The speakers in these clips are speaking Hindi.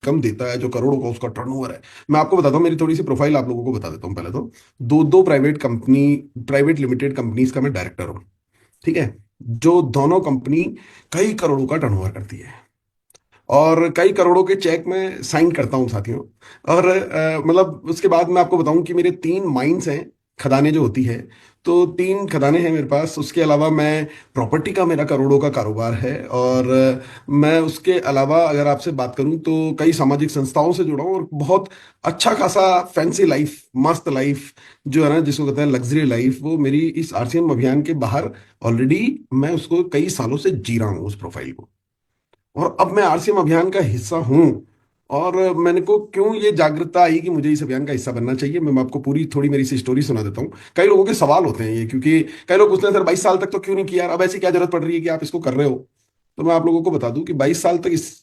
इनकम देता है, जो करोड़ों का उसका टर्नओवर है। मैं आपको बताता हूँ, मेरी थोड़ी सी प्रोफाइल आप लोगों को बता देता हूँ। पहले तो दो दो प्राइवेट लिमिटेड कंपनीज का मैं डायरेक्टर हूँ। ठीक है। जो दोनों कंपनी कई करोड़ों का टर्नओवर करती है, और कई करोड़ों के चेक मैं साइन करता हूँ साथियों। और मतलब उसके बाद मैं आपको बताऊं कि मेरे 3 माइंस हैं, खदानें जो होती है। तो 3 खदानें हैं मेरे पास। उसके अलावा मैं प्रॉपर्टी का, मेरा करोड़ों का कारोबार है। और मैं उसके अलावा अगर आपसे बात करूं तो कई सामाजिक संस्थाओं से जुड़ा हूं, और बहुत अच्छा खासा फैंसी लाइफ, मस्त लाइफ जो है ना, जिसको कहते हैं लग्जरी लाइफ, वो मेरी इस आरसीएम अभियान के बाहर ऑलरेडी मैं उसको कई सालों से जी रहा हूँ, उस प्रोफाइल को। और अब मैं आरसीएम अभियान का हिस्सा हूं। और मैंने को क्यों ये जागरूकता आई कि मुझे इस अभियान का हिस्सा बनना चाहिए, मैं आपको पूरी थोड़ी मेरी सी स्टोरी सुना देता हूँ। कई लोगों के सवाल होते हैं ये, क्योंकि कई लोग पूछते हैं सर 22 साल तक तो क्यों नहीं किया, अब ऐसी क्या जरूरत पड़ रही है कि आप इसको कर रहे हो। तो मैं आप लोगों को बता दूं कि 22 साल तक, इस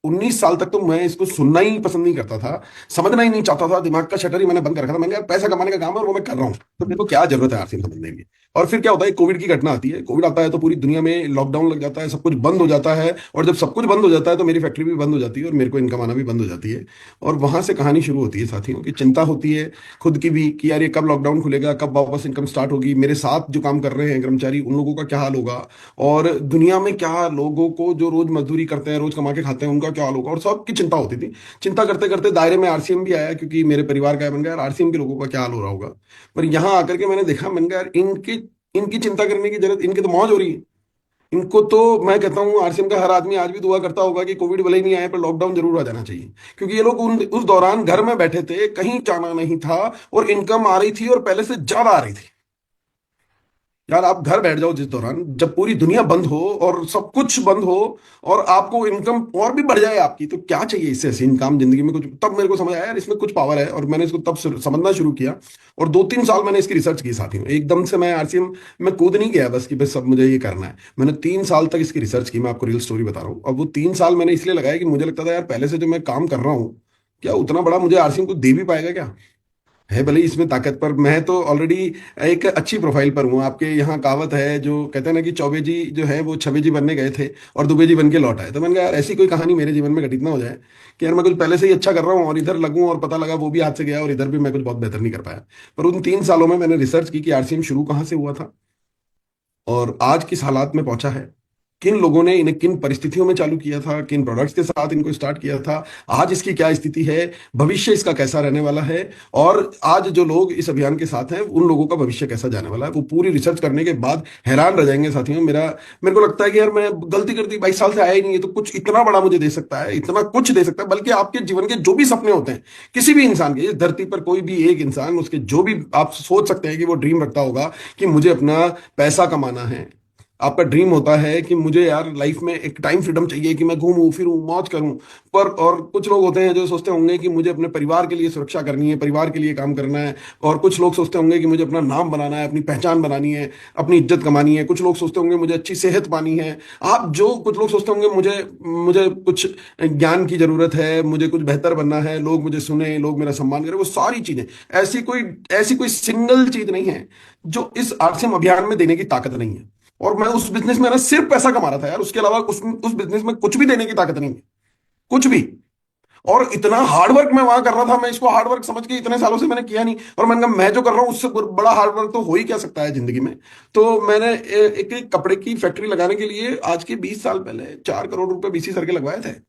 19 साल तक तो मैं इसको सुनना ही पसंद नहीं करता था, समझना ही नहीं चाहता था, दिमाग का शटर ही मैंने बंद कर रखा था। मैंने कहा पैसा कमाने का काम है और वो मैं कर रहा हूँ, तो मेरे को क्या जरूरत है आरसीएम समझने की। और फिर क्या होता है, कोविड की घटना आती है। कोविड आता है तो पूरी दुनिया में लॉकडाउन लग जाता है, सब कुछ बंद हो जाता है। और जब सब कुछ बंद हो जाता है तो मेरी फैक्ट्री भी बंद हो जाती है, और मेरे को इनकम आना भी बंद हो जाती है। और वहां से कहानी शुरू होती है साथियों, की चिंता होती है खुद की भी, कि यार ये कब लॉकडाउन खुलेगा, कब वापस इनकम स्टार्ट होगी, मेरे साथ जो काम कर रहे हैं कर्मचारी, उन लोगों का क्या हाल होगा। और दुनिया में क्या लोगों को जो रोज मजदूरी करते हैं, रोज कमा के खाते हैं, उनका क्या हाल होगा, और सबकी चिंता होती थी। चिंता करते करते दायरे में आरसीएम भी आया, क्योंकि मेरे परिवार का है। बन गया यार आरसीएम के लोगों का क्या हाल हो रहा होगा। पर यहाँ आकर के मैंने देखा, मैंने कहा यार इनकी इनकी चिंता करने की जरूरत, इनकी तो मौज हो रही है। इनको तो मैं कहता हूँ आरसीएम का हर आदमी आज भी दुआ करता होगा कि कोविड भले ही नहीं आए, पर लॉकडाउन जरूर आ जाना चाहिए। क्योंकि ये लोग उस दौरान घर में बैठे थे, कहीं जाना नहीं था, और इनकम आ रही थी, और पहले से ज्यादा आ रही थी। यार आप घर बैठ जाओ जिस दौरान, जब पूरी दुनिया बंद हो और सब कुछ बंद हो, और आपको इनकम और भी बढ़ जाए आपकी, तो क्या चाहिए इससे हसीन काम जिंदगी में। कुछ तब मेरे को समझ आया यार इसमें कुछ पावर है, और मैंने इसको तब समझना शुरू किया। और 2-3 साल मैंने इसकी रिसर्च की साथी हूँ। एकदम से मैं आरसीएम में कूद नहीं गया बस कि बस सब मुझे ये करना है। मैंने 3 साल तक इसकी रिसर्च की। मैं आपको रियल स्टोरी बता रहा हूँ। अब वो 3 साल मैंने इसलिए लगाया कि मुझे लगता था यार पहले से जो मैं काम कर रहा हूँ, क्या उतना बड़ा मुझे आरसीएम को दे भी पाएगा क्या, है भले ही इसमें ताकत। पर मैं तो ऑलरेडी एक अच्छी प्रोफाइल पर हूँ। आपके यहाँ कहावत है जो कहते हैं ना कि चौबे जी जो है वो छबे जी बनने गए थे और दुबे जी बन के लौट आए। तो मैंने कहा यार ऐसी कोई कहानी मेरे जीवन में घटित ना हो जाए कि यार मैं कुछ पहले से ही अच्छा कर रहा हूँ और इधर लगूं और पता लगा वो भी हाथ से गया, और इधर भी मैं कुछ बहुत बेहतर नहीं कर पाया। पर उन 3 सालों में मैंने रिसर्च की कि आरसीएम शुरू कहाँ से हुआ था, और आज किस हालात में पहुंचा है, किन लोगों ने इन्हें किन परिस्थितियों में चालू किया था, किन प्रोडक्ट्स के साथ इनको स्टार्ट किया था, आज इसकी क्या स्थिति है, भविष्य इसका कैसा रहने वाला है, और आज जो लोग इस अभियान के साथ हैं उन लोगों का भविष्य कैसा जाने वाला है। वो पूरी रिसर्च करने के बाद हैरान रह जाएंगे साथियों। मेरे को लगता है कि यार मैं गलती कर दी, 22 साल से आया ही नहीं है, तो कुछ इतना बड़ा मुझे दे सकता है, इतना कुछ दे सकता है। बल्कि आपके जीवन के जो भी सपने होते हैं, किसी भी इंसान के, इस धरती पर कोई भी एक इंसान, उसके जो भी आप सोच सकते हैं कि वो ड्रीम रखता होगा कि मुझे अपना पैसा कमाना है। आपका ड्रीम होता है कि मुझे यार लाइफ में एक टाइम फ्रीडम चाहिए, कि मैं घूमूं फिरूं मौज करूं। पर और कुछ लोग होते हैं जो सोचते होंगे कि मुझे अपने परिवार के लिए सुरक्षा करनी है, परिवार के लिए काम करना है। और कुछ लोग सोचते होंगे कि मुझे अपना नाम बनाना है, अपनी पहचान बनानी है, अपनी इज्जत कमानी है। कुछ लोग सोचते होंगे मुझे अच्छी सेहत पानी है। आप जो कुछ लोग सोचते होंगे मुझे मुझे कुछ ज्ञान की जरूरत है, मुझे कुछ बेहतर बनना है, लोग मुझे सुने, लोग मेरा सम्मान करें, वो सारी चीजें, ऐसी कोई सिंगल चीज नहीं है जो इस आरसीएम अभियान में देने की ताकत नहीं है। और मैं उस बिजनेस में ना सिर्फ पैसा कमा रहा था यार, उसके अलावा उस बिजनेस में कुछ भी देने की ताकत नहीं है, कुछ भी। और इतना हार्डवर्क मैं वहां कर रहा था, मैं इसको हार्डवर्क समझ के इतने सालों से मैंने किया नहीं। और मैंने कहा मैं जो कर रहा हूं उससे बड़ा हार्डवर्क तो हो ही क्या सकता है जिंदगी में। तो मैंने एक कपड़े की फैक्ट्री लगाने के लिए आज के 20 साल पहले 4 करोड़ रुपए बीसी सर के लगवाए थे।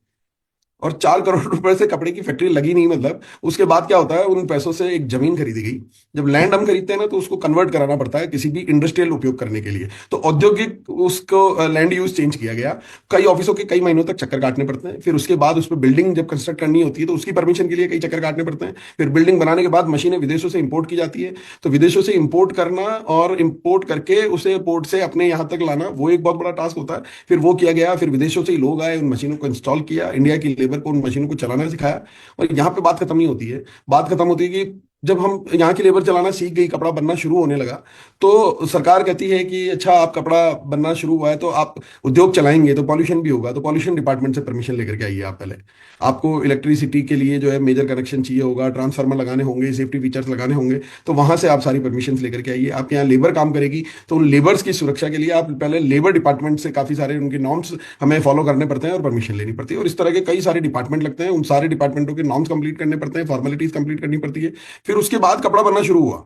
और 4 करोड़ रुपए से कपड़े की फैक्ट्री लगी नहीं, मतलब उसके बाद क्या होता है, उन पैसों से एक जमीन खरीदी गई। जब लैंड हम खरीदते हैं ना, तो उसको कन्वर्ट कराना पड़ता है किसी भी इंडस्ट्रियल उपयोग करने के लिए। तो औद्योगिक उसको लैंड यूज चेंज किया गया। कई ऑफिसों के कई महीनों तक चक्कर काटने पड़ते हैं। फिर उसके बाद उस पर बिल्डिंग जब कंस्ट्रक्ट करनी होती है तो उसकी परमिशन के लिए कई चक्कर काटने पड़ते हैं। फिर बिल्डिंग बनाने के बाद मशीनें विदेशों से इंपोर्ट की जाती है। तो विदेशों से इंपोर्ट करना और इंपोर्ट करके उसे पोर्ट से अपने यहाँ तक लाना, वो एक बहुत बड़ा टास्क होता है। फिर वो किया गया, फिर विदेशों से ही लोग आए, उन मशीनों को इंस्टॉल किया, इंडिया की लेबर को उन मशीनों को चलाना सिखाया। और यहाँ पे बात खत्म नहीं होती है। बात खत्म होती है कि जब हम यहाँ की लेबर चलाना सीख गई, कपड़ा बनना शुरू होने लगा, तो सरकार कहती है कि अच्छा आप कपड़ा बनना शुरू हुआ है तो आप उद्योग चलाएंगे तो पॉल्यूशन भी होगा, तो पॉल्यूशन डिपार्टमेंट से परमिशन लेकर के आइए आप पहले। आपको इलेक्ट्रिसिटी के लिए जो है मेजर कनेक्शन चाहिए होगा, ट्रांसफार्मर लगाने होंगे, सेफ्टी फीचर्स लगाने होंगे, तो वहां से आप सारी परमिशन लेकर के आइए। आपके यहाँ लेबर काम करेगी तो उन लेबर्स की सुरक्षा के लिए आप पहले लेबर डिपार्टमेंट से काफी सारे उनके नॉर्म्स हमें फॉलो करने पड़ते हैं और परमिशन लेनी पड़ती है। और इस तरह के कई सारे डिपार्टमेंट लगते हैं, उन सारे डिपार्टमेंटों के नॉर्म्स कंप्लीट करने पड़ते हैं, फॉर्मेलिटीज कंप्लीट करनी पड़ती है। फिर उसके बाद कपड़ा बनना शुरू हुआ।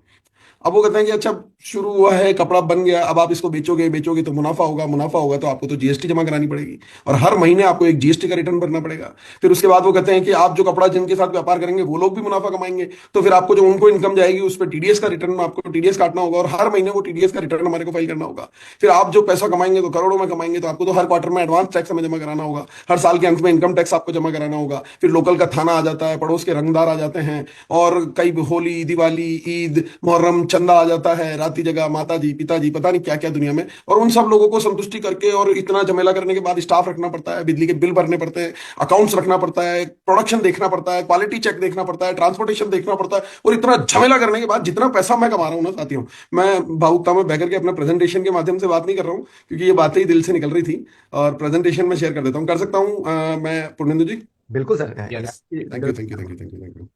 अब वो कहते हैं कि अच्छा शुरू हुआ है, कपड़ा बन गया, अब आप इसको बेचोगे, बेचोगे तो मुनाफा होगा, मुनाफा होगा तो आपको तो जीएसटी जमा करानी पड़ेगी, और हर महीने आपको एक जीएसटी का रिटर्न भरना पड़ेगा। फिर उसके बाद वो कहते हैं कि आप जो कपड़ा जिनके साथ व्यापार करेंगे वो लोग भी मुनाफा कमाएंगे, तो फिर आपको जो उनको इनकम जाएगी उस पर टीडीएस का रिटर्न, आपको टीडीएस काटना होगा, और हर महीने वो टीडीएस का रिटर्न हमारे को फाइल करना होगा। फिर आप जो पैसा कमाएंगे तो करोड़ों में कमाएंगे, तो आपको तो हर क्वार्टर में एडवांस टैक्स हमें जमा कराना होगा, हर साल के अंत में इनकम टैक्स आपको जमा कराना होगा। फिर लोकल का थाना आ जाता है, पड़ोस के रंगदार आ जाते हैं, और कई होली, दिवाली, ईद, मुहर्रम, चंदा आ जाता है, राती जगह माता जी, पिताजी, पता नहीं क्या क्या दुनिया में, और उन सब लोगों को संतुष्टि करके और इतना झमेला करने के बाद स्टाफ रखना पड़ता है, बिजली के बिल भरने पड़ते हैं, अकाउंट्स रखना पड़ता है, प्रोडक्शन देखना पड़ता है, क्वालिटी चेक देखना पड़ता है, ट्रांसपोर्टेशन देखना पड़ता है, और इतना झमेला करने के बाद जितना पैसा मैं कमा रहा हूं ना साथियों, मैं भावुकता में बह करके अपने प्रेजेंटेशन के माध्यम से बात नहीं कर रहा हूं, क्योंकि ये बातें ही दिल से निकल रही थी, और प्रेजेंटेशन में शेयर कर देता हूं, कर सकता हूं मैं पूर्णेंदु जी? बिल्कुल sir. Yes thank you, thank you, thank you, thank you, thank you.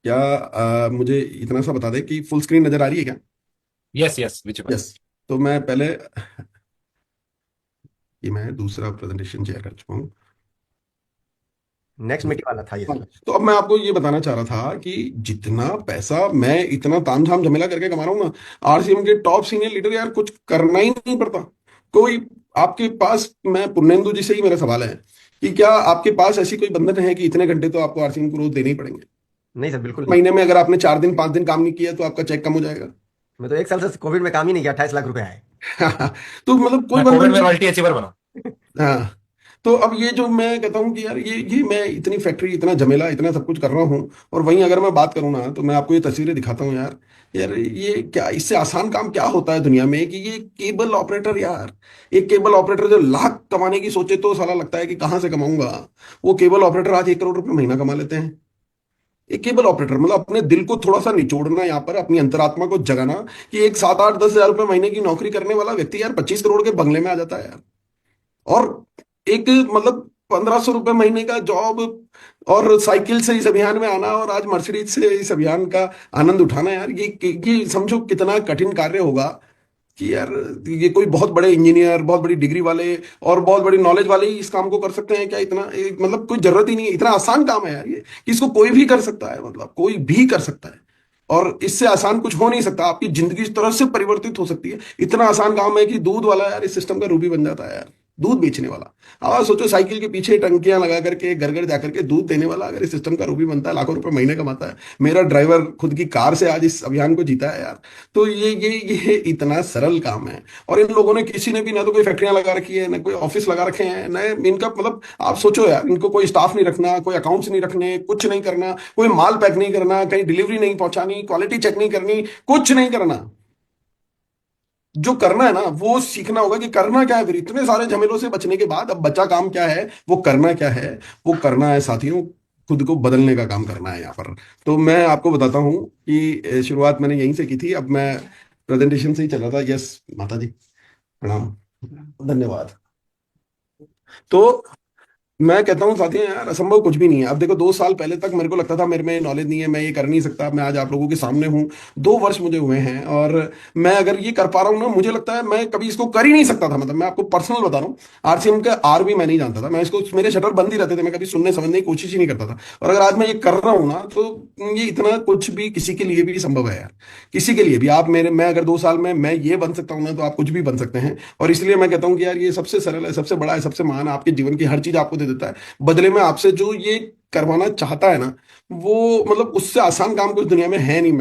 क्या मुझे इतना सा बता दें कि फुल स्क्रीन नजर आ रही है क्या? Yes yes visible. यस। तो मैं पहले, ये मैं दूसरा प्रेजेंटेशन शेयर कर चुका हूँ। नेक्स्ट मीटिंग वाला था ये हाँ, सर। तो अब मैं आपको ये बताना चाह रहा था कि जितना पैसा मैं इतना तामझाम झमेला करके कमा रहा हूँ ना, आरसीएम के टॉप सीनियर लीडर यार कुछ करना ही नहीं पड़ता कोई। आपके पास, मैं पुर्णेंदु जी से ही मेरा सवाल है कि क्या आपके पास ऐसी कोई बंधन है कि इतने घंटे तो आपको आरसीएम को रोज देने ही पड़ेंगे? नहीं सर, बिल्कुल नहीं। महीने में अगर आपने 4 दिन 5 दिन काम नहीं किया तो आपका चेक कम हो जाएगा। मैं तो 1 साल से कोविड में काम ही नहीं किया, 28 लाख रुपए आए। तो मतलब कोई मैं कोविड बंधन में नहीं। रॉयल्टी अचीवर बना। हाँ। तो अब ये जो मैं कहता हूँ कि यार ये मैं इतनी फैक्ट्री, इतना झमेला, इतना सब कुछ कर रहा हूँ, और वहीं अगर मैं बात करूँ ना तो मैं आपको ये तस्वीरें दिखाता हूँ यार। यार ये क्या, इससे आसान काम क्या होता है दुनिया में कि ये केबल ऑपरेटर यार, एक केबल ऑपरेटर जो लाख कमाने की सोचे तो साला लगता है कि कहाँ से कमाऊंगा, वो केबल ऑपरेटर आज 1 करोड़ रुपए महीना कमा लेते हैं। एक केबल ऑपरेटर मतलब अपने दिल को थोड़ा सा निचोड़ना, यहाँ पर अपनी अंतरात्मा को जगाना, कि एक 7 8 10 हज़ार रुपए महीने की नौकरी करने वाला व्यक्ति यार 25 करोड़ के बंगले में आ जाता है यार। और एक मतलब 1,500 रुपए महीने का जॉब, और साइकिल से इस अभियान में आना, और आज मर्सिडीज से इस अभियान का आनंद उठाना यार, ये समझो कितना कठिन कार्य होगा कि यार ये कोई बहुत बड़े इंजीनियर, बहुत बड़ी डिग्री वाले और बहुत बड़ी नॉलेज वाले ही इस काम को कर सकते हैं क्या? इतना मतलब कोई जरूरत ही नहीं है, इतना आसान काम है यार ये, कि इसको कोई भी कर सकता है, मतलब कोई भी कर सकता है, और इससे आसान कुछ हो नहीं सकता। आपकी जिंदगी इस तरह से परिवर्तित हो सकती है, इतना आसान काम है कि दूध वाला यार इस सिस्टम का रूबी बन जाता है यार, दूध बेचने वाला। अब सोचो, साइकिल के पीछे टंकियां लगा करके घर घर जाकर के दूध देने वाला अगर इस सिस्टम का रूबी बनता है, लाखों रुपए महीने कमाता है। मेरा ड्राइवर खुद की कार से आज इस अभियान को जीता है यार। तो ये इतना सरल काम है, और इन लोगों ने, किसी ने भी ना तो कोई फैक्ट्रियां लगा रखी है, ना कोई ऑफिस लगा रखे हैं, ना इनका मतलब आप सोचो यार, इनको कोई स्टाफ नहीं रखना, कोई अकाउंट्स नहीं रखने, कुछ नहीं करना, कोई माल पैक नहीं करना, कहीं डिलीवरी नहीं पहुंचानी, क्वालिटी चेक नहीं करनी, कुछ नहीं करना। जो करना है ना वो सीखना होगा कि करना क्या है। फिर इतने सारे झमेलों से बचने के बाद अब बचा काम क्या है, वो करना क्या है? वो करना है साथियों, खुद को बदलने का काम करना है यहाँ पर। तो मैं आपको बताता हूँ कि शुरुआत मैंने यहीं से की थी, अब मैं प्रेजेंटेशन से ही चल रहा था। यस माता जी, प्रणाम, धन्यवाद। तो मैं कहता हूँ साथियों यार, असंभव कुछ भी नहीं है। अब देखो, 2 साल पहले तक मेरे को लगता था मेरे में नॉलेज नहीं है, मैं ये कर नहीं सकता। मैं आज आप लोगों के सामने हूँ, 2 वर्ष मुझे हुए हैं, और मैं अगर ये कर पा रहा हूँ ना, मुझे लगता है मैं कभी इसको कर ही नहीं सकता था। मतलब मैं आपको पर्सनल बता रहा हूँ, आरसीएम का आर भी मैं नहीं जानता था, मैं इसको, मेरे शटर बंद ही रहते थे, मैं कभी सुनने समझने की कोशिश ही नहीं करता था। और अगर आज मैं ये कर रहा हूँ ना, तो ये इतना कुछ भी किसी के लिए भी संभव है यार, किसी के लिए भी। आप मेरे, मैं अगर 2 साल में मैं ये बन सकता हूँ ना, तो आप कुछ भी बन सकते हैं। और इसलिए मैं कहता हूँ कि यार ये सबसे सरल है, सबसे बड़ा है, सबसे महान है, आपके जीवन की हर चीज आपको दे देता है, बदले में आपसे जो ये करवाना चाहता है ना, वो मतलब उससे आसान काम कुछ दुनिया में है नहीं।